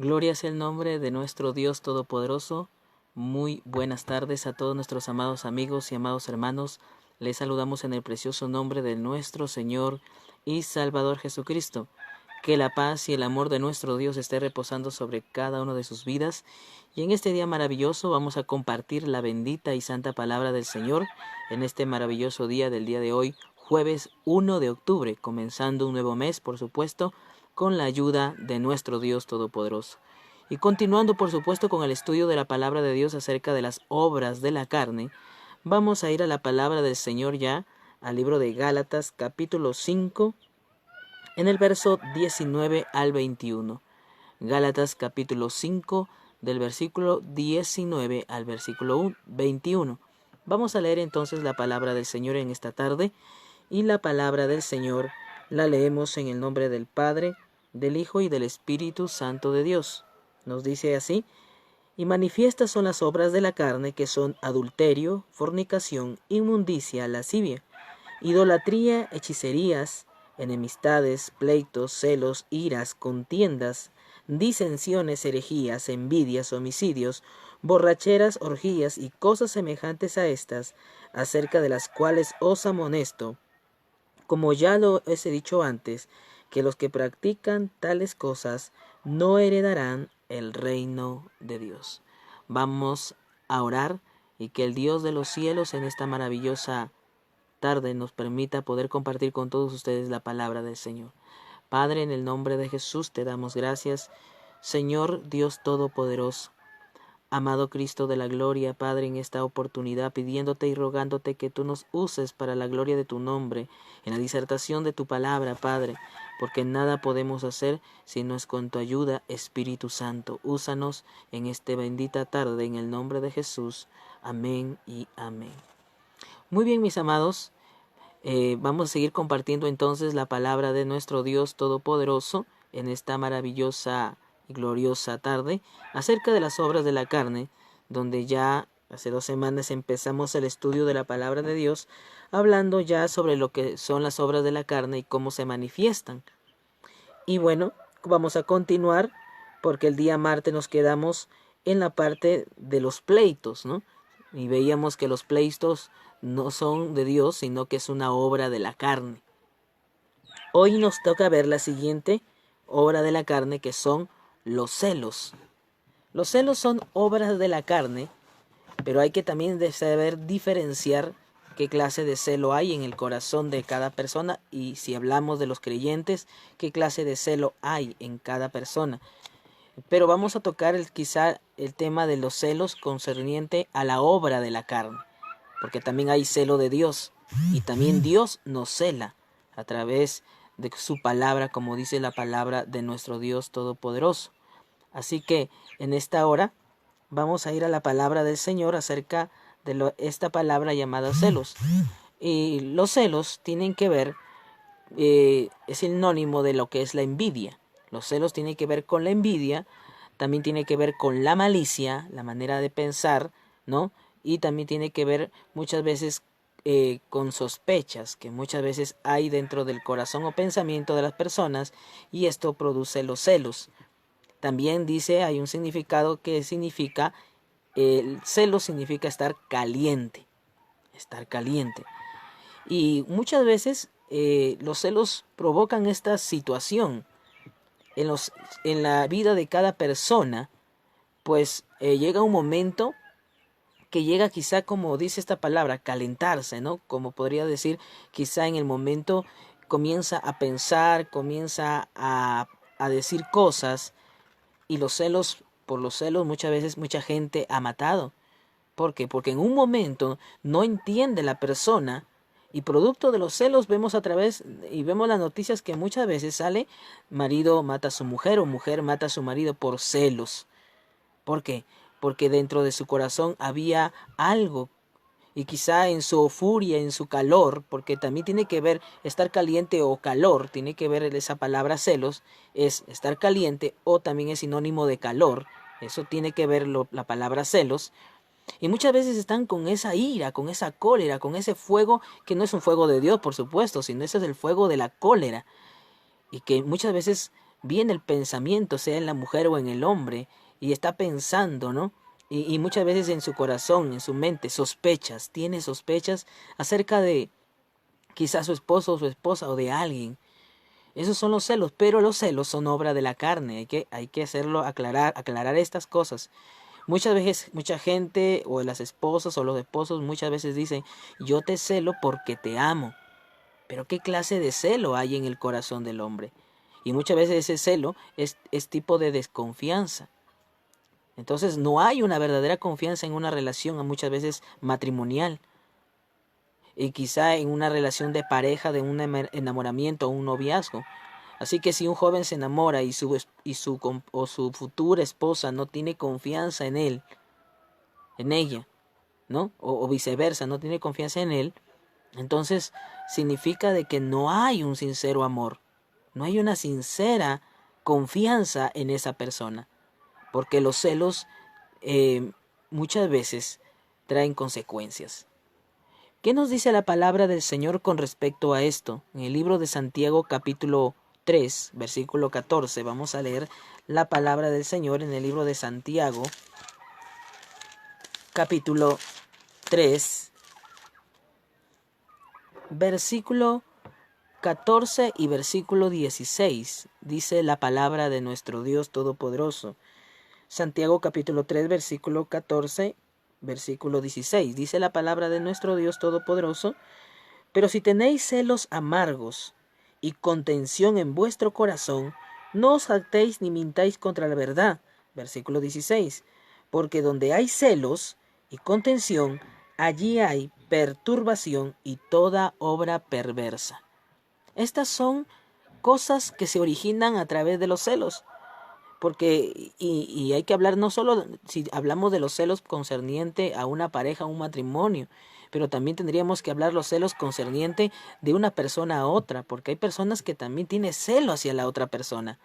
Gloria sea el nombre de nuestro Dios Todopoderoso. Muy buenas tardes a todos nuestros amados amigos y amados hermanos. Les saludamos en el precioso nombre de nuestro Señor y Salvador Jesucristo. Que la paz y el amor de nuestro Dios esté reposando sobre cada una de sus vidas. Y en este día maravilloso vamos a compartir la bendita y santa palabra del Señor en este maravilloso día del día de hoy, jueves 1 de octubre, comenzando un nuevo mes, por supuesto, con la ayuda de nuestro Dios Todopoderoso. Y continuando, por supuesto, con el estudio de la palabra de Dios acerca de las obras de la carne, vamos a ir a la palabra del Señor ya, al libro de Gálatas, capítulo 5, en el verso 19 al 21. Gálatas, capítulo 5, del versículo 19 al versículo 21. Vamos a leer entonces la palabra del Señor en esta tarde, y la palabra del Señor la leemos en el nombre del Padre, del Hijo y del Espíritu Santo de Dios. Nos dice así: y manifiestas son las obras de la carne, que son adulterio, fornicación, inmundicia, lascivia, idolatría, hechicerías, enemistades, pleitos, celos, iras, contiendas, disensiones, herejías, envidias, homicidios, borracheras, orgías y cosas semejantes a estas, acerca de las cuales os amonesto, como ya lo he dicho antes, que los que practican tales cosas no heredarán el reino de Dios. Vamos a orar y que el Dios de los cielos en esta maravillosa tarde nos permita poder compartir con todos ustedes la palabra del Señor. Padre, en el nombre de Jesús te damos gracias, Señor Dios Todopoderoso. Amado Cristo de la gloria, Padre, en esta oportunidad pidiéndote y rogándote que tú nos uses para la gloria de tu nombre, en la disertación de tu palabra, Padre, porque nada podemos hacer si no es con tu ayuda, Espíritu Santo. Úsanos en esta bendita tarde, en el nombre de Jesús. Amén y amén. Muy bien, mis amados, vamos a seguir compartiendo entonces la palabra de nuestro Dios Todopoderoso en esta maravillosa y gloriosa tarde acerca de las obras de la carne, donde ya hace 2 semanas empezamos el estudio de la palabra de Dios, hablando ya sobre lo que son las obras de la carne y cómo se manifiestan. Y bueno, vamos a continuar porque el día martes nos quedamos en la parte de los pleitos, ¿no? Y veíamos que los pleitos no son de Dios, sino que es una obra de la carne. Hoy nos toca ver la siguiente obra de la carne, que son los celos. Los celos son obras de la carne, pero hay que también saber diferenciar qué clase de celo hay en el corazón de cada persona, y si hablamos de los creyentes, qué clase de celo hay en cada persona. Pero vamos a tocar quizá el tema de los celos concerniente a la obra de la carne, porque también hay celo de Dios, y también Dios nos cela a través de su palabra, como dice la palabra de nuestro Dios Todopoderoso. Así que en esta hora vamos a ir a la palabra del Señor acerca de esta palabra llamada celos. Y los celos tienen que ver, es sinónimo de lo que es la envidia. Los celos tienen que ver con la envidia, también tiene que ver con la malicia, la manera de pensar, ¿no? Y también tiene que ver muchas veces con sospechas que muchas veces hay dentro del corazón o pensamiento de las personas, y esto produce los celos. También dice, hay un significado que significa, el celo significa estar caliente, y muchas veces los celos provocan esta situación en la vida de cada persona, pues llega un momento que llega quizá, como dice esta palabra, calentarse, ¿no? Como podría decir, quizá en el momento comienza a pensar, comienza a decir cosas, y por los celos muchas veces mucha gente ha matado. ¿Por qué? Porque en un momento no entiende la persona, y producto de los celos vemos vemos las noticias que muchas veces sale: marido mata a su mujer o mujer mata a su marido por celos. ¿Por qué? Porque dentro de su corazón había algo, y quizá en su furia, en su calor, porque también tiene que ver estar caliente o calor, tiene que ver esa palabra celos, es estar caliente o también es sinónimo de calor, eso tiene que ver la palabra celos. Y muchas veces están con esa ira, con esa cólera, con ese fuego que no es un fuego de Dios, por supuesto, sino ese es el fuego de la cólera. Y que muchas veces viene el pensamiento, sea en la mujer o en el hombre, y está pensando, ¿no? Y muchas veces en su corazón, en su mente, tiene sospechas acerca de quizás su esposo o su esposa o de alguien. Esos son los celos, pero los celos son obra de la carne. Hay que hacerlo, aclarar estas cosas. Muchas veces, mucha gente, o las esposas o los esposos, muchas veces dicen, yo te celo porque te amo. Pero ¿qué clase de celo hay en el corazón del hombre? Y muchas veces ese celo es tipo de desconfianza. Entonces no hay una verdadera confianza en una relación, muchas veces matrimonial, y quizá en una relación de pareja, de un enamoramiento o un noviazgo. Así que si un joven se enamora y su futura esposa no tiene confianza en él, en ella, ¿no? O viceversa, no tiene confianza en él, entonces significa de que no hay un sincero amor, no hay una sincera confianza en esa persona, porque los celos muchas veces traen consecuencias. ¿Qué nos dice la palabra del Señor con respecto a esto? En el libro de Santiago capítulo 3, versículo 14, vamos a leer la palabra del Señor en el libro de Santiago capítulo 3, versículo 14 y versículo 16. Dice la palabra de nuestro Dios Todopoderoso. Santiago capítulo 3, versículo 14, versículo 16. Dice la palabra de nuestro Dios Todopoderoso: pero si tenéis celos amargos y contención en vuestro corazón, no os jactéis ni mintáis contra la verdad. Versículo 16. Porque donde hay celos y contención, allí hay perturbación y toda obra perversa. Estas son cosas que se originan a través de los celos. Porque, y hay que hablar no solo si hablamos de los celos concerniente a una pareja, a un matrimonio, pero también tendríamos que hablar los celos concerniente de una persona a otra, porque hay personas que también tienen celo hacia la otra persona.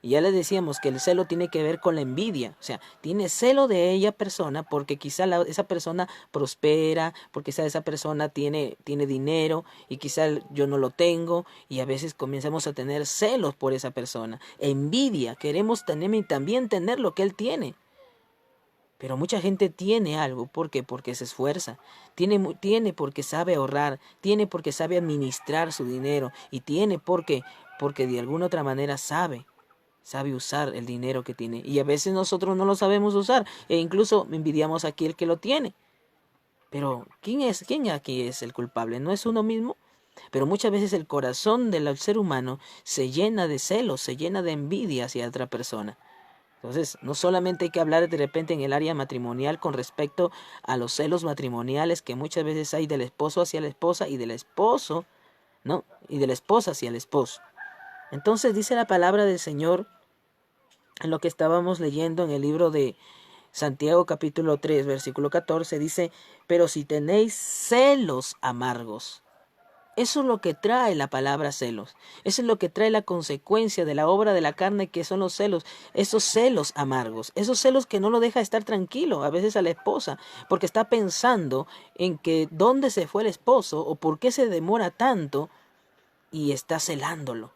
Y ya les decíamos que el celo tiene que ver con la envidia, o sea, tiene celo de ella persona porque quizá esa persona prospera, porque quizá esa persona tiene dinero y quizá yo no lo tengo, y a veces comenzamos a tener celos por esa persona. Envidia, queremos también tener lo que él tiene. Pero mucha gente tiene algo, ¿por qué? Porque se esfuerza, tiene porque sabe ahorrar, tiene porque sabe administrar su dinero, y tiene porque de alguna otra manera sabe usar el dinero que tiene. Y a veces nosotros no lo sabemos usar e incluso envidiamos a aquel que lo tiene. Pero ¿quién aquí es el culpable? ¿No es uno mismo? Pero muchas veces el corazón del ser humano se llena de celos, se llena de envidia hacia otra persona. Entonces, no solamente hay que hablar de repente en el área matrimonial con respecto a los celos matrimoniales que muchas veces hay del esposo hacia la esposa y del esposo, ¿no? Y de la esposa hacia el esposo. Entonces dice la palabra del Señor en lo que estábamos leyendo en el libro de Santiago capítulo 3, versículo 14, dice: pero si tenéis celos amargos. Eso es lo que trae la palabra celos. Eso es lo que trae la consecuencia de la obra de la carne, que son los celos. Esos celos amargos. Esos celos que no lo deja estar tranquilo a veces a la esposa, porque está pensando en que dónde se fue el esposo o por qué se demora tanto, y está celándolo,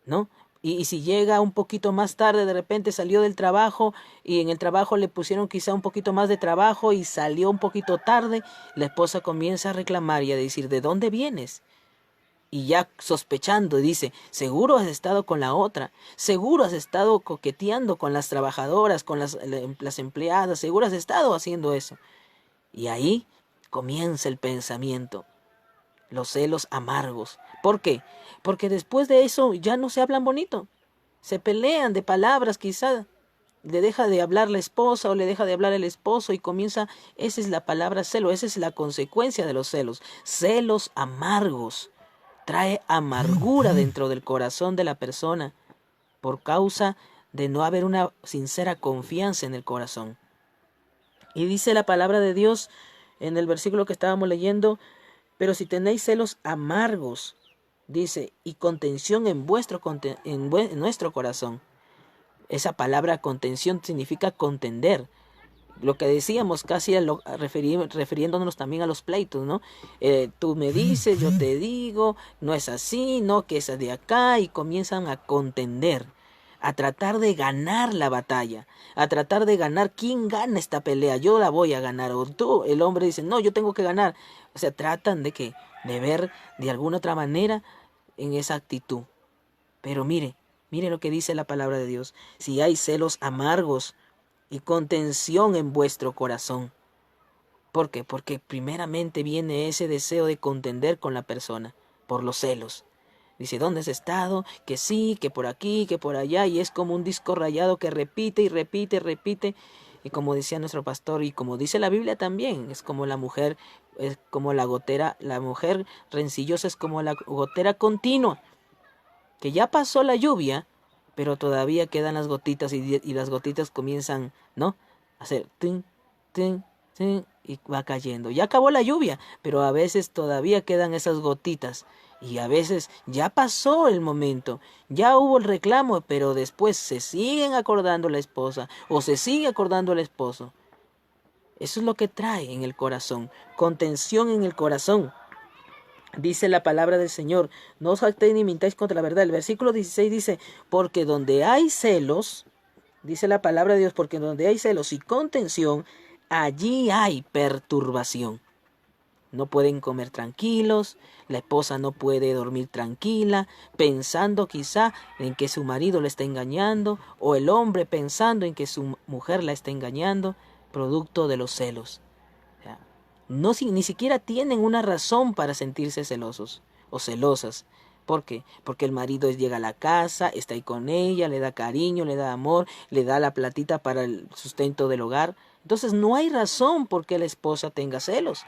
¿no? Y si llega un poquito más tarde, de repente salió del trabajo y en el trabajo le pusieron quizá un poquito más de trabajo y salió un poquito tarde, la esposa comienza a reclamar y a decir: ¿de dónde vienes? Y ya sospechando dice: seguro has estado con la otra, seguro has estado coqueteando con las trabajadoras, con las empleadas, seguro has estado haciendo eso. Y ahí comienza el pensamiento, los celos amargos. ¿Por qué? Porque después de eso ya no se hablan bonito. Se pelean de palabras quizá. Le deja de hablar la esposa o le deja de hablar el esposo y comienza, esa es la palabra celo, esa es la consecuencia de los celos. Celos amargos. Trae amargura dentro del corazón de la persona por causa de no haber una sincera confianza en el corazón. Y dice la palabra de Dios en el versículo que estábamos leyendo: pero si tenéis celos amargos, dice, y contención en nuestro corazón. Esa palabra contención significa contender. Lo que decíamos casi refiriéndonos también a los pleitos, ¿no? Tú me dices, yo te digo, no es así, no, que es de acá, y comienzan a contender. a tratar de ganar la batalla, a tratar de ganar. ¿Quién gana esta pelea? Yo la voy a ganar. O tú, el hombre dice, no, yo tengo que ganar. O sea, tratan de ver de alguna otra manera en esa actitud. Pero mire lo que dice la palabra de Dios. Si hay celos amargos y contención en vuestro corazón. ¿Por qué? Porque primeramente viene ese deseo de contender con la persona por los celos. Dice, ¿dónde has estado? Que sí, que por aquí, que por allá. Y es como un disco rayado que repite y repite y repite. Y como decía nuestro pastor, y como dice la Biblia también, es como la mujer, es como la gotera, la mujer rencillosa es como la gotera continua. Que ya pasó la lluvia, pero todavía quedan las gotitas y las gotitas comienzan, ¿no? A hacer tin, tin, tin, y va cayendo. Ya acabó la lluvia, pero a veces todavía quedan esas gotitas. Y a veces ya pasó el momento, ya hubo el reclamo, pero después se siguen acordando la esposa o se sigue acordando el esposo. Eso es lo que trae en el corazón, contención en el corazón. Dice la palabra del Señor, no os jactéis ni mintáis contra la verdad. El versículo 16 dice, porque donde hay celos, dice la palabra de Dios, porque donde hay celos y contención, allí hay perturbación. No pueden comer tranquilos, la esposa no puede dormir tranquila, pensando quizá en que su marido le está engañando, o el hombre pensando en que su mujer la está engañando, producto de los celos. No, ni siquiera tienen una razón para sentirse celosos o celosas. ¿Por qué? Porque el marido llega a la casa, está ahí con ella, le da cariño, le da amor, le da la platita para el sustento del hogar. Entonces no hay razón por que la esposa tenga celos.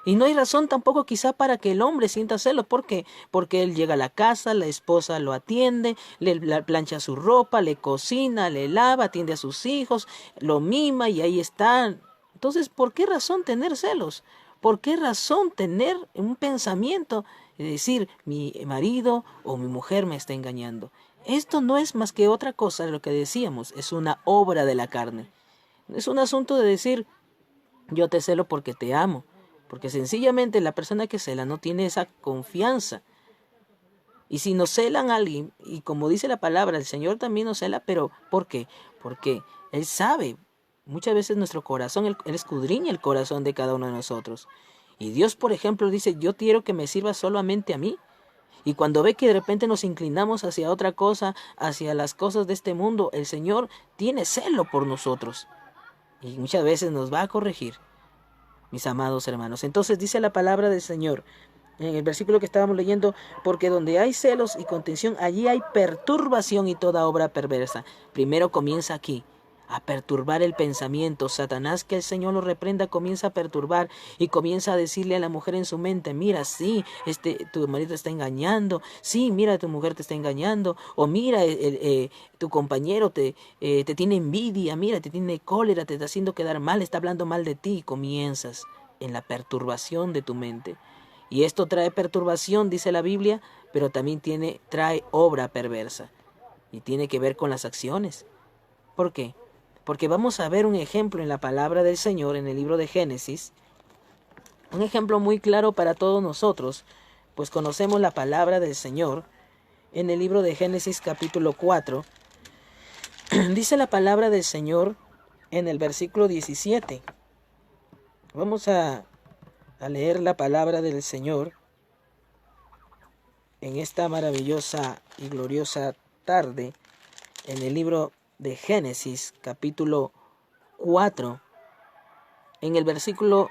Y no hay razón tampoco quizá para que el hombre sienta celos. ¿Por qué? Porque él llega a la casa, la esposa lo atiende, le plancha su ropa, le cocina, le lava, atiende a sus hijos, lo mima y ahí están. Entonces, ¿por qué razón tener celos? ¿Por qué razón tener un pensamiento de decir mi marido o mi mujer me está engañando? Esto no es más que otra cosa de lo que decíamos, es una obra de la carne. Es un asunto de decir yo te celo porque te amo. Porque sencillamente la persona que cela no tiene esa confianza. Y si nos celan a alguien, y como dice la palabra, el Señor también nos cela, pero ¿por qué? Porque Él sabe, muchas veces nuestro corazón, Él escudriña el corazón de cada uno de nosotros. Y Dios, por ejemplo, dice, yo quiero que me sirva solamente a mí. Y cuando ve que de repente nos inclinamos hacia otra cosa, hacia las cosas de este mundo, el Señor tiene celo por nosotros. Y muchas veces nos va a corregir. Mis amados hermanos, entonces dice la palabra del Señor en el versículo que estábamos leyendo, porque donde hay celos y contención, allí hay perturbación y toda obra perversa. Primero comienza aquí, a perturbar el pensamiento. Satanás, que el Señor lo reprenda, comienza a perturbar y comienza a decirle a la mujer en su mente, mira, sí, tu marido te está engañando, sí, mira, tu mujer te está engañando, o mira, tu compañero te tiene envidia, mira, te tiene cólera, te está haciendo quedar mal, está hablando mal de ti, y comienzas en la perturbación de tu mente. Y esto trae perturbación, dice la Biblia, pero también trae obra perversa. Y tiene que ver con las acciones. ¿Por qué? Porque vamos a ver un ejemplo en la palabra del Señor, en el libro de Génesis. Un ejemplo muy claro para todos nosotros, pues conocemos la palabra del Señor. En el libro de Génesis capítulo 4, dice la palabra del Señor en el versículo 17. Vamos a leer la palabra del Señor en esta maravillosa y gloriosa tarde en el libro de Génesis capítulo 4 en el versículo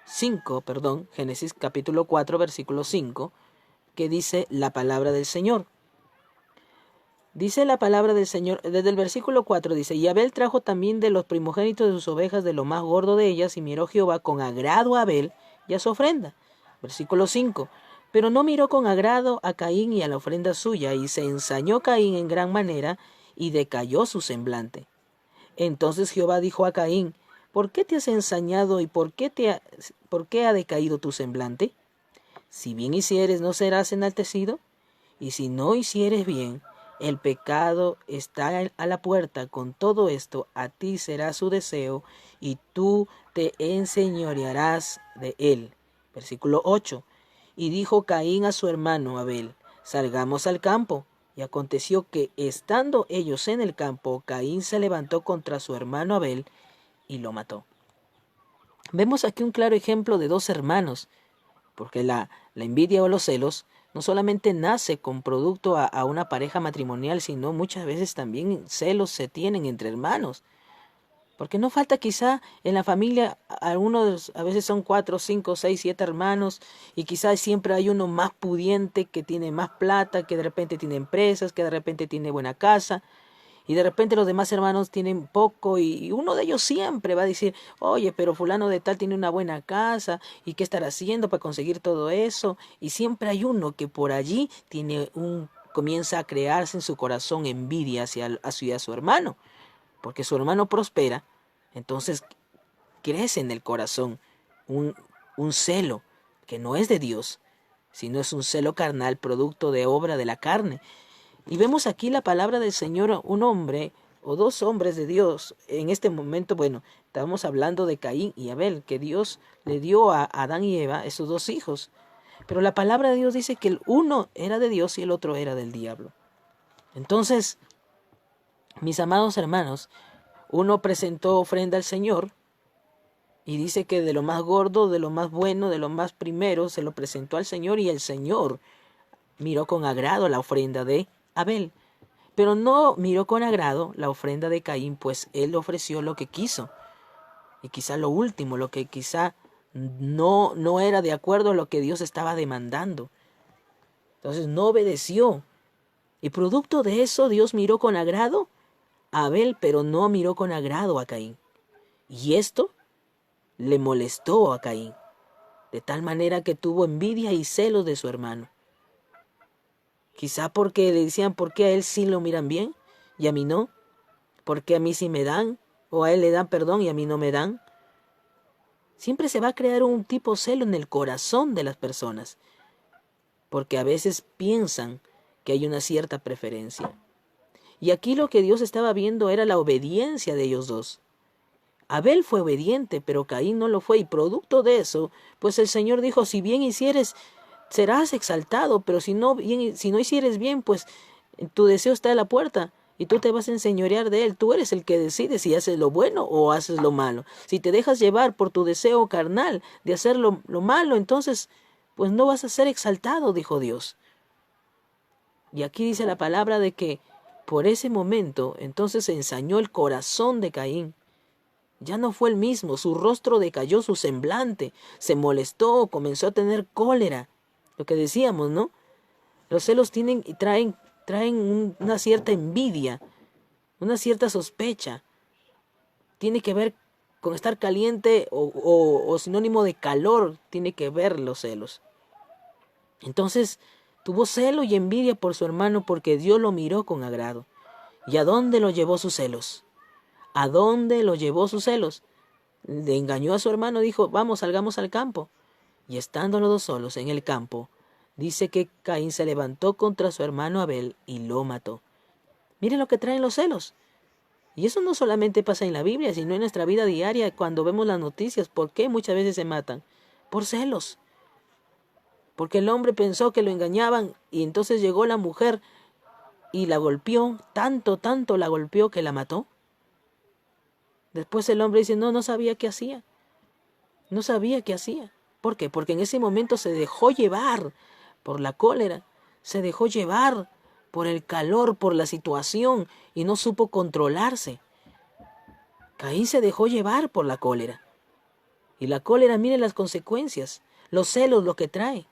5, Génesis capítulo 4 versículo 5, que dice la palabra del Señor. Dice la palabra del Señor, desde el versículo 4 dice, y Abel trajo también de los primogénitos de sus ovejas de lo más gordo de ellas, y miró Jehová con agrado a Abel y a su ofrenda. Versículo 5, pero no miró con agrado a Caín y a la ofrenda suya, y se ensañó Caín en gran manera, y decayó su semblante. Entonces Jehová dijo a Caín, ¿por qué te has ensañado y por qué ha decaído tu semblante? Si bien hicieres, ¿no serás enaltecido? Y si no hicieres bien, el pecado está a la puerta. Con todo esto, a ti será su deseo, y tú te enseñorearás de él. Versículo 8. Y dijo Caín a su hermano Abel, salgamos al campo. Y aconteció que, estando ellos en el campo, Caín se levantó contra su hermano Abel y lo mató. Vemos aquí un claro ejemplo de dos hermanos, porque la envidia o los celos no solamente nace con producto a una pareja matrimonial, sino muchas veces también celos se tienen entre hermanos. Porque no falta quizá en la familia, algunos a veces son 4, 5, 6, 7 hermanos, y quizás siempre hay uno más pudiente que tiene más plata, que de repente tiene empresas, que de repente tiene buena casa, y de repente los demás hermanos tienen poco, y uno de ellos siempre va a decir, oye, pero fulano de tal tiene una buena casa, y qué estará haciendo para conseguir todo eso, y siempre hay uno que por allí comienza a crearse en su corazón envidia hacia su hermano, porque su hermano prospera. Entonces crece en el corazón un, un celo que no es de Dios, sino es un celo carnal, producto de obra de la carne. Y vemos aquí la palabra del Señor, un hombre o dos hombres de Dios. En este momento, bueno, estamos hablando de Caín y Abel, que Dios le dio a Adán y Eva esos dos hijos. Pero la palabra de Dios dice que el uno era de Dios y el otro era del diablo. Entonces, mis amados hermanos, uno presentó ofrenda al Señor y dice que de lo más gordo, de lo más bueno, de lo más primero, se lo presentó al Señor, y el Señor miró con agrado la ofrenda de Abel. Pero no miró con agrado la ofrenda de Caín, pues él ofreció lo que quiso. Y quizá lo último, lo que quizá no era de acuerdo a lo que Dios estaba demandando. Entonces no obedeció. Y producto de eso, Dios miró con agrado a Abel, pero no miró con agrado a Caín. Y esto le molestó a Caín, de tal manera que tuvo envidia y celos de su hermano. Quizá porque le decían, ¿por qué a él sí lo miran bien y a mí no? ¿Por qué a mí sí me dan? ¿O a él le dan perdón y a mí no me dan? Siempre se va a crear un tipo de celo en el corazón de las personas, porque a veces piensan que hay una cierta preferencia. Y aquí lo que Dios estaba viendo era la obediencia de ellos dos. Abel fue obediente, pero Caín no lo fue, y producto de eso, pues el Señor dijo, si bien hicieres, serás exaltado, pero si no hicieres bien, pues tu deseo está a la puerta, y tú te vas a enseñorear de él. Tú eres el que decide si haces lo bueno o haces lo malo. Si te dejas llevar por tu deseo carnal de hacer lo malo, entonces, pues no vas a ser exaltado, dijo Dios. Y aquí dice la palabra de que por ese momento, entonces se ensañó el corazón de Caín. Ya no fue el mismo, su rostro decayó, su semblante, se molestó, comenzó a tener cólera. Lo que decíamos, ¿no? Los celos traen una cierta envidia, una cierta sospecha. Tiene que ver con estar caliente o sinónimo de calor, tiene que ver los celos. Entonces tuvo celo y envidia por su hermano, porque Dios lo miró con agrado. ¿Y a dónde lo llevó sus celos? ¿A dónde lo llevó sus celos? Le engañó a su hermano, dijo, vamos, salgamos al campo. Y estando los dos solos en el campo, dice que Caín se levantó contra su hermano Abel y lo mató. Miren lo que traen los celos. Y eso no solamente pasa en la Biblia, sino en nuestra vida diaria, cuando vemos las noticias. ¿Por qué muchas veces se matan? Por celos. Porque el hombre pensó que lo engañaban, y entonces llegó la mujer y la golpeó, tanto la golpeó que la mató. Después el hombre dice, no sabía qué hacía. No sabía qué hacía. ¿Por qué? Porque en ese momento se dejó llevar por la cólera, se dejó llevar por el calor, por la situación, y no supo controlarse. Caín se dejó llevar por la cólera. Y la cólera, mire las consecuencias, los celos, lo que trae.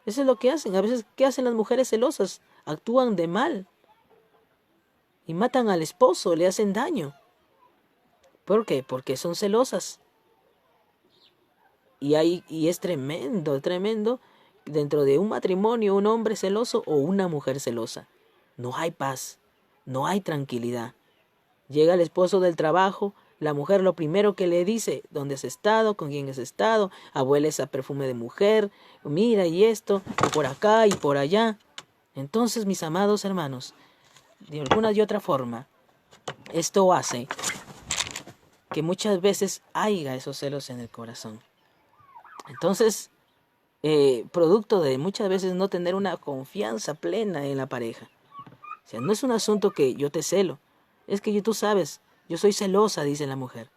Eso es lo que hacen. A veces, ¿qué hacen las mujeres celosas? Actúan de mal y matan al esposo, le hacen daño. ¿Por qué? Porque son celosas. Y es tremendo dentro de un matrimonio, un hombre celoso o una mujer celosa. No hay paz, no hay tranquilidad. Llega el esposo del trabajo, la mujer lo primero que le dice, ¿dónde has estado? ¿Con quién has estado? Abuela esa perfume de mujer, mira y esto, y por acá y por allá. Entonces, mis amados hermanos, de alguna y otra forma, esto hace que muchas veces haya esos celos en el corazón. Entonces, producto de muchas veces no tener una confianza plena en la pareja. O sea, no es un asunto que yo te celo. Es que tú sabes, yo soy celosa, dice la mujer.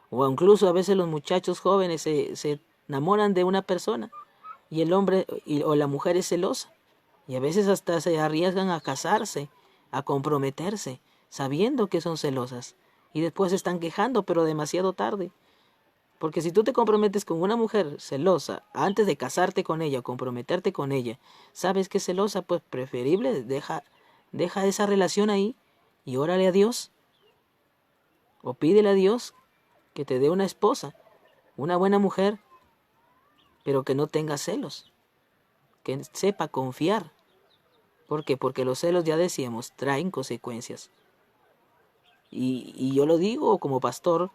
O incluso a veces los muchachos jóvenes se enamoran de una persona y el hombre o la mujer es celosa. Y a veces hasta se arriesgan a casarse, a comprometerse, sabiendo que son celosas. Y después se están quejando, pero demasiado tarde. Porque si tú te comprometes con una mujer celosa, antes de casarte con ella o comprometerte con ella, sabes que es celosa, pues preferible deja esa relación ahí y órale a Dios. O pídele a Dios que te dé una esposa, una buena mujer, pero que no tenga celos, que sepa confiar. ¿Por qué? Porque los celos, ya decíamos, traen consecuencias. Y yo lo digo como pastor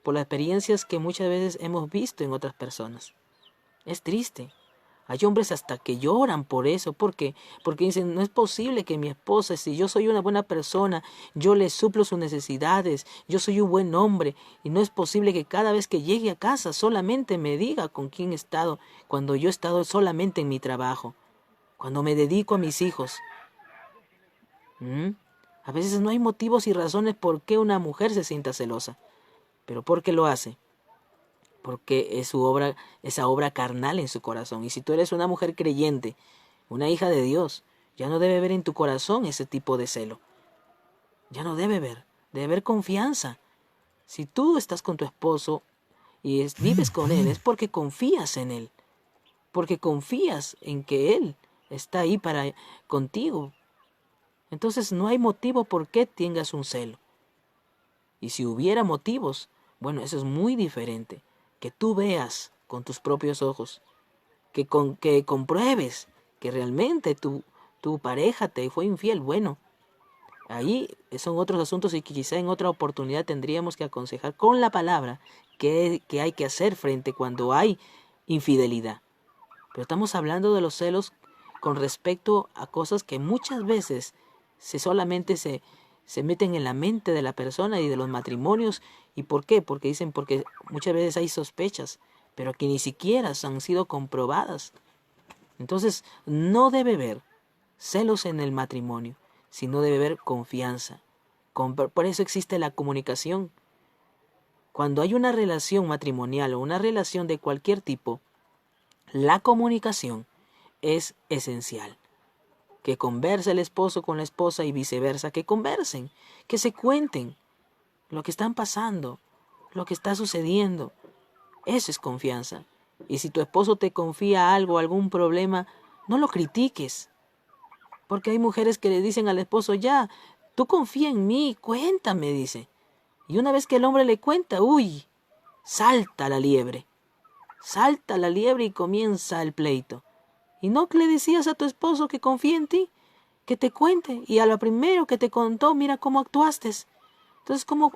por las experiencias que muchas veces hemos visto en otras personas. Es triste. Hay hombres hasta que lloran por eso. ¿Por qué? Porque dicen, no es posible que mi esposa, si yo soy una buena persona, yo le suplo sus necesidades, yo soy un buen hombre, y no es posible que cada vez que llegue a casa solamente me diga con quién he estado, cuando yo he estado solamente en mi trabajo, cuando me dedico a mis hijos. A veces no hay motivos y razones por qué una mujer se sienta celosa. ¿Pero por qué lo hace? Porque es esa obra carnal en su corazón. Y si tú eres una mujer creyente, una hija de Dios, ya no debe haber en tu corazón ese tipo de celo. Ya no debe haber confianza. Si tú estás con tu esposo y vives con él, es porque confías en él, porque confías en que él está ahí contigo. Entonces no hay motivo por qué tengas un celo. Y si hubiera motivos, bueno, eso es muy diferente. Que tú veas con tus propios ojos, que compruebes que realmente tu pareja te fue infiel. Bueno, ahí son otros asuntos y que quizá en otra oportunidad tendríamos que aconsejar con la palabra qué hay que hacer frente cuando hay infidelidad. Pero estamos hablando de los celos con respecto a cosas que muchas veces solamente se meten en la mente de la persona y de los matrimonios. ¿Y por qué? Porque muchas veces hay sospechas, pero que ni siquiera han sido comprobadas. Entonces, no debe haber celos en el matrimonio, sino debe haber confianza. Por eso existe la comunicación. Cuando hay una relación matrimonial o una relación de cualquier tipo, la comunicación es esencial. Que converse el esposo con la esposa y viceversa, que conversen, que se cuenten lo que están pasando, lo que está sucediendo. Eso es confianza. Y si tu esposo te confía algo, algún problema, no lo critiques. Porque hay mujeres que le dicen al esposo, ya, tú confía en mí, cuéntame, dice. Y una vez que el hombre le cuenta, uy, salta la liebre. Salta la liebre y comienza el pleito. ¿Y no le decías a tu esposo que confía en ti? Que te cuente. Y a lo primero que te contó, mira cómo actuaste. Entonces, ¿cómo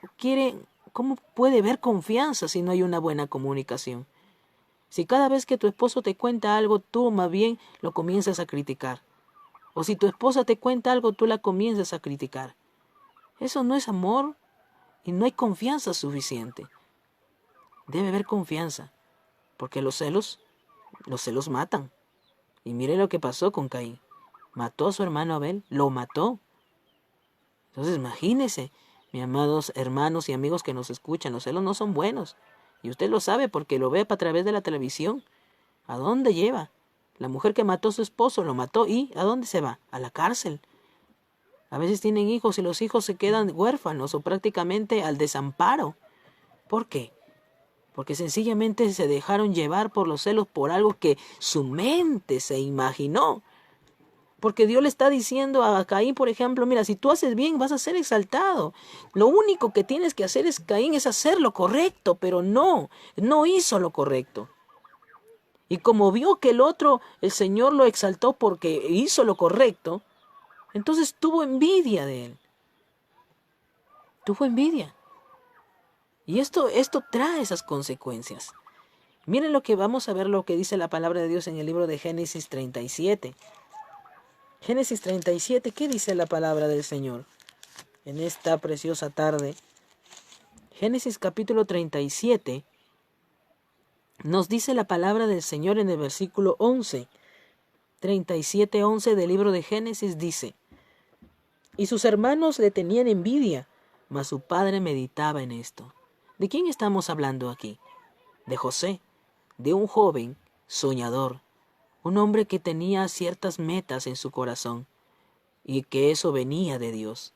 puede haber confianza si no hay una buena comunicación? Si cada vez que tu esposo te cuenta algo, tú más bien lo comienzas a criticar. O si tu esposa te cuenta algo, tú la comienzas a criticar. Eso no es amor y no hay confianza suficiente. Debe haber confianza, porque los celos matan. Y mire lo que pasó con Caín. Mató a su hermano Abel, lo mató. Entonces imagínese, mis amados hermanos y amigos que nos escuchan, los celos no son buenos. Y usted lo sabe porque lo ve a través de la televisión. ¿A dónde lleva? La mujer que mató a su esposo lo mató y ¿a dónde se va? A la cárcel. A veces tienen hijos y los hijos se quedan huérfanos o prácticamente al desamparo. ¿Por qué? Porque sencillamente se dejaron llevar por los celos por algo que su mente se imaginó. Porque Dios le está diciendo a Caín, por ejemplo, mira, si tú haces bien vas a ser exaltado. Lo único que tienes que hacer Caín es hacer lo correcto, pero no hizo lo correcto. Y como vio que el Señor lo exaltó porque hizo lo correcto, entonces tuvo envidia de él. Tuvo envidia. Y esto trae esas consecuencias. Miren vamos a ver lo que dice la palabra de Dios en el libro de Génesis 37. Génesis 37, ¿qué dice la palabra del Señor en esta preciosa tarde? Génesis capítulo 37 nos dice la palabra del Señor en el versículo 11. 37:11 del libro de Génesis dice: Y sus hermanos le tenían envidia, mas su padre meditaba en esto. ¿De quién estamos hablando aquí? De José, de un joven soñador, un hombre que tenía ciertas metas en su corazón y que eso venía de Dios.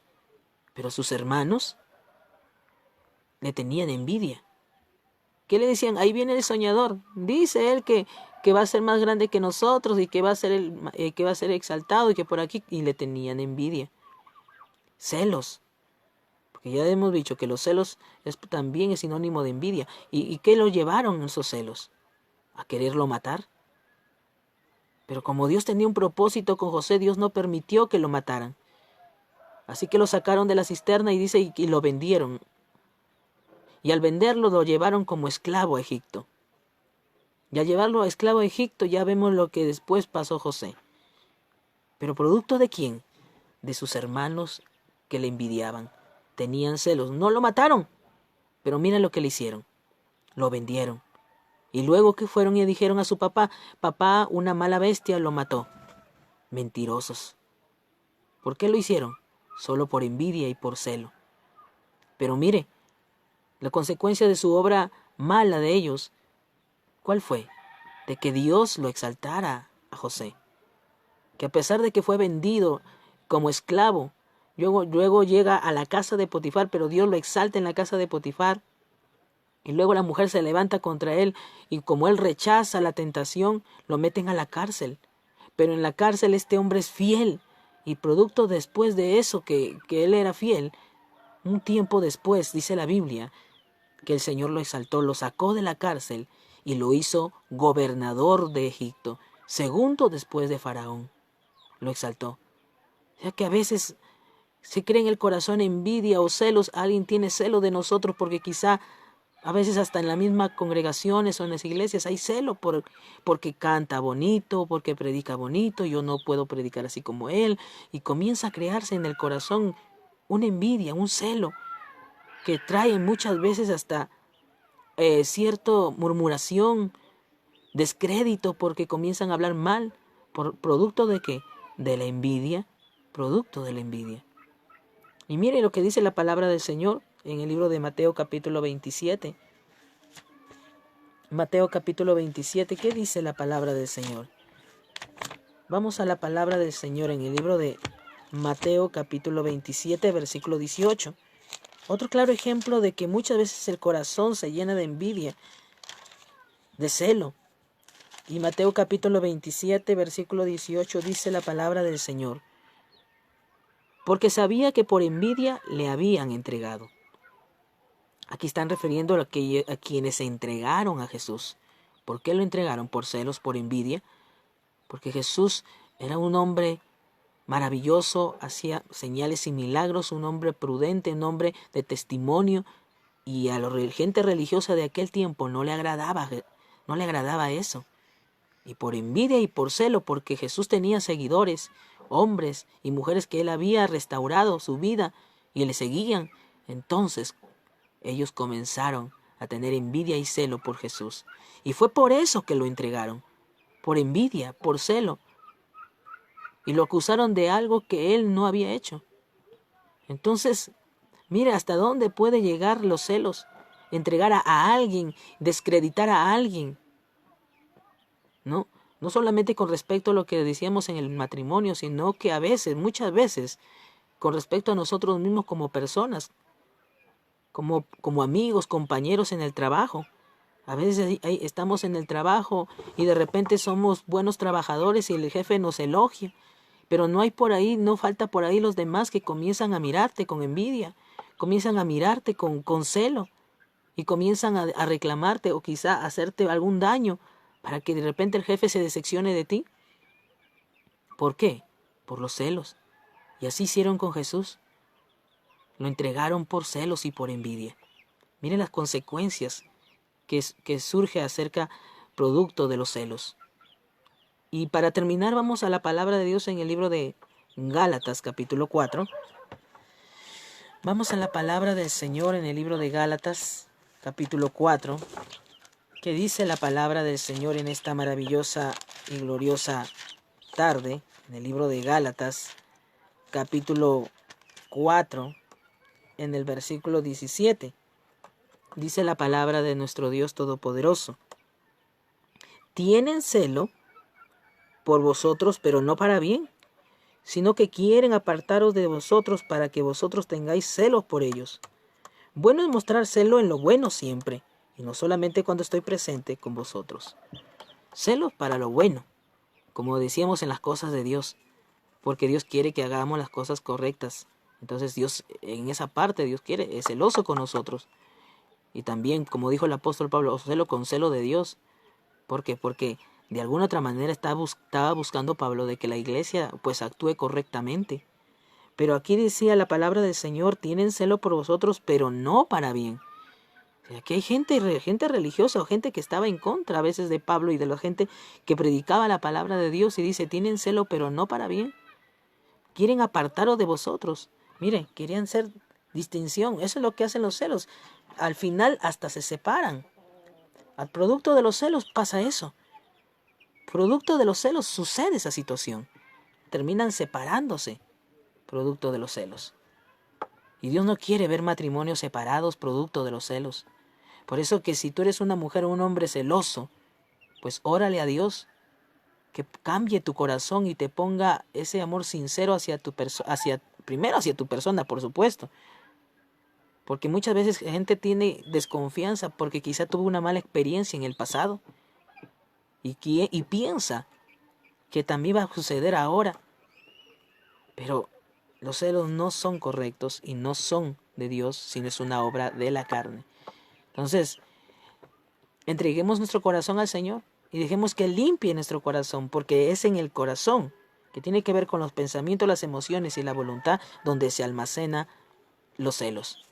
Pero sus hermanos le tenían envidia. ¿Qué le decían? Ahí viene el soñador. Dice él que va a ser más grande que nosotros y que va a ser que va a ser exaltado y que por aquí, y le tenían envidia. Celos. Porque ya hemos dicho que los celos también es sinónimo de envidia. ¿Y qué lo llevaron esos celos? ¿A quererlo matar? Pero como Dios tenía un propósito con José, Dios no permitió que lo mataran. Así que lo sacaron de la cisterna y dice y lo vendieron. Y al venderlo lo llevaron como esclavo a Egipto. Y al llevarlo a esclavo a Egipto ya vemos lo que después pasó José. ¿Pero producto de quién? De sus hermanos que le envidiaban. Tenían celos. No lo mataron, pero mira lo que le hicieron. Lo vendieron. Y luego que fueron y dijeron a su papá, papá, una mala bestia lo mató. Mentirosos. ¿Por qué lo hicieron? Solo por envidia y por celo. Pero mire, la consecuencia de su obra mala de ellos, ¿cuál fue? De que Dios lo exaltara a José. Que a pesar de que fue vendido como esclavo, luego llega a la casa de Potifar, pero Dios lo exalta en la casa de Potifar. Y luego la mujer se levanta contra él y como él rechaza la tentación, lo meten a la cárcel. Pero en la cárcel este hombre es fiel y producto después de eso que él era fiel, un tiempo después, dice la Biblia, que el Señor lo exaltó, lo sacó de la cárcel y lo hizo gobernador de Egipto, segundo después de Faraón. Lo exaltó. O sea que a veces se cree en el corazón envidia o celos, alguien tiene celo de nosotros porque quizá a veces hasta en las mismas congregaciones o en las iglesias hay celo porque canta bonito, porque predica bonito, yo no puedo predicar así como él, y comienza a crearse en el corazón una envidia, un celo, que trae muchas veces hasta cierta murmuración, descrédito, porque comienzan a hablar mal, producto de qué, de la envidia, producto de la envidia. Y mire lo que dice la palabra del Señor en el libro de Mateo capítulo 27. Mateo capítulo 27, ¿qué dice la palabra del Señor? Vamos a la palabra del Señor en el libro de Mateo capítulo 27, versículo 18. Otro claro ejemplo de que muchas veces el corazón se llena de envidia, de celo. Y Mateo capítulo 27, versículo 18 dice la palabra del Señor. Porque sabía que por envidia le habían entregado. Aquí están refiriendo a quienes se entregaron a Jesús. ¿Por qué lo entregaron? Por celos, por envidia. Porque Jesús era un hombre maravilloso, hacía señales y milagros, un hombre prudente, un hombre de testimonio. Y a la gente religiosa de aquel tiempo no le agradaba eso. Y por envidia y por celo, porque Jesús tenía seguidores, hombres y mujeres que él había restaurado su vida y le seguían, entonces ellos comenzaron a tener envidia y celo por Jesús. Y fue por eso que lo entregaron, por envidia, por celo. Y lo acusaron de algo que él no había hecho. Entonces, mire hasta dónde puede llegar los celos. Entregar a alguien, descreditar a alguien. No solamente con respecto a lo que decíamos en el matrimonio, sino que a veces, muchas veces, con respecto a nosotros mismos como personas, como amigos, compañeros en el trabajo. A veces estamos en el trabajo y de repente somos buenos trabajadores y el jefe nos elogia, pero no falta por ahí los demás que comienzan a mirarte con envidia, comienzan a mirarte con celo y comienzan a reclamarte o quizá a hacerte algún daño para que de repente el jefe se decepcione de ti. ¿Por qué? Por los celos. Y así hicieron con Jesús. Lo entregaron por celos y por envidia. Miren las consecuencias que surge producto de los celos. Y para terminar vamos a la palabra de Dios en el libro de Gálatas capítulo 4. Vamos a la palabra del Señor en el libro de Gálatas capítulo 4. Que dice la palabra del Señor en esta maravillosa y gloriosa tarde, en el libro de Gálatas capítulo 4, en el versículo 17. Dice la palabra de nuestro Dios Todopoderoso: tienen celo por vosotros, pero no para bien, sino que quieren apartaros de vosotros para que vosotros tengáis celos por ellos. Bueno es mostrar celo en lo bueno siempre, y no solamente cuando estoy presente con vosotros. Celos para lo bueno, como decíamos, en las cosas de Dios, porque Dios quiere que hagamos las cosas correctas. Entonces Dios, en esa parte, Dios es celoso con nosotros. Y también, como dijo el apóstol Pablo, celo con celo de Dios. ¿Por qué? Porque de alguna otra manera estaba buscando Pablo de que la iglesia pues actúe correctamente. Pero aquí decía la palabra del Señor: tienen celo por vosotros, pero no para bien. Aquí hay gente religiosa o gente que estaba en contra a veces de Pablo y de la gente que predicaba la palabra de Dios, y dice: tienen celo, pero no para bien. Quieren apartaros de vosotros. Miren, querían ser distinción. Eso es lo que hacen los celos. Al final hasta se separan. Al producto de los celos pasa eso. Producto de los celos sucede esa situación. Terminan separándose, producto de los celos. Y Dios no quiere ver matrimonios separados, producto de los celos. Por eso que si tú eres una mujer o un hombre celoso, pues órale a Dios que cambie tu corazón y te ponga ese amor sincero primero hacia tu persona, por supuesto. Porque muchas veces la gente tiene desconfianza porque quizá tuvo una mala experiencia en el pasado y piensa que también va a suceder ahora. Pero los celos no son correctos y no son de Dios, sino es una obra de la carne. Entonces, entreguemos nuestro corazón al Señor y dejemos que limpie nuestro corazón, porque es en el corazón, que tiene que ver con los pensamientos, las emociones y la voluntad, donde se almacena los celos.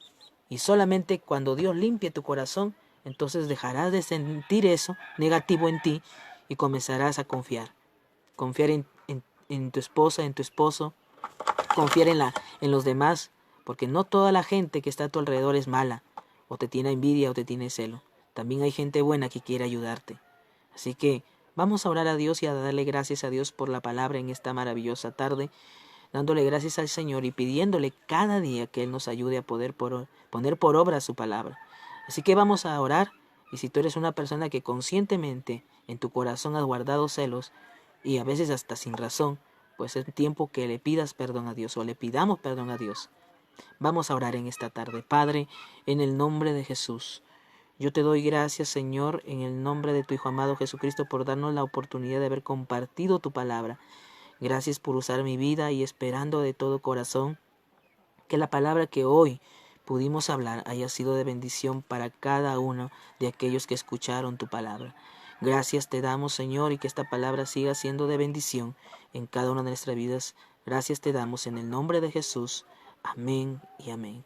Y solamente cuando Dios limpie tu corazón, entonces dejarás de sentir eso negativo en ti y comenzarás a confiar. Confiar en tu esposa, en tu esposo, confiar en los demás, porque no toda la gente que está a tu alrededor es mala, o te tiene envidia o te tiene celo. También hay gente buena que quiere ayudarte. Así que vamos a orar a Dios y a darle gracias a Dios por la palabra en esta maravillosa tarde, dándole gracias al Señor y pidiéndole cada día que Él nos ayude a poder poner por obra su palabra. Así que vamos a orar, y si tú eres una persona que conscientemente en tu corazón has guardado celos, y a veces hasta sin razón, pues es tiempo que le pidas perdón a Dios, o le pidamos perdón a Dios. Vamos a orar en esta tarde. Padre, en el nombre de Jesús, yo te doy gracias, Señor, en el nombre de tu Hijo amado Jesucristo, por darnos la oportunidad de haber compartido tu palabra. Gracias por usar mi vida, y esperando de todo corazón que la palabra que hoy pudimos hablar haya sido de bendición para cada uno de aquellos que escucharon tu palabra. Gracias te damos, Señor, y que esta palabra siga siendo de bendición en cada una de nuestras vidas. Gracias te damos en el nombre de Jesús. Amén y amén.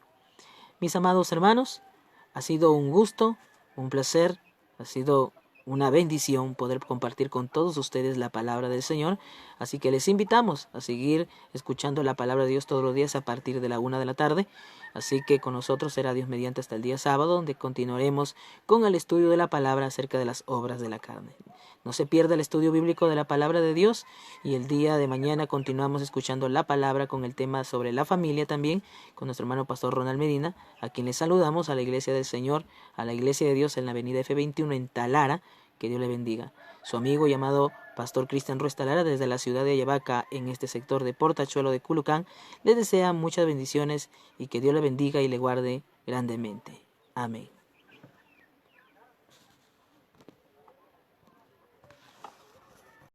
Mis amados hermanos, ha sido un gusto, un placer, ha sido una bendición poder compartir con todos ustedes la palabra del Señor. Así que les invitamos a seguir escuchando la palabra de Dios todos los días a partir de la 1 de la tarde. Así que con nosotros será Dios mediante hasta el día sábado, donde continuaremos con el estudio de la palabra acerca de las obras de la carne. No se pierda el estudio bíblico de la palabra de Dios, y el día de mañana continuamos escuchando la palabra con el tema sobre la familia también, con nuestro hermano pastor Ronald Medina, a quien les saludamos a la Iglesia del Señor, a la Iglesia de Dios en la avenida F21 en Talara. Que Dios le bendiga. Su amigo llamado Pastor Cristian Ruiz Talara, desde la ciudad de Ayabaca, en este sector de Portachuelo de Culucán, le desea muchas bendiciones y que Dios le bendiga y le guarde grandemente. Amén.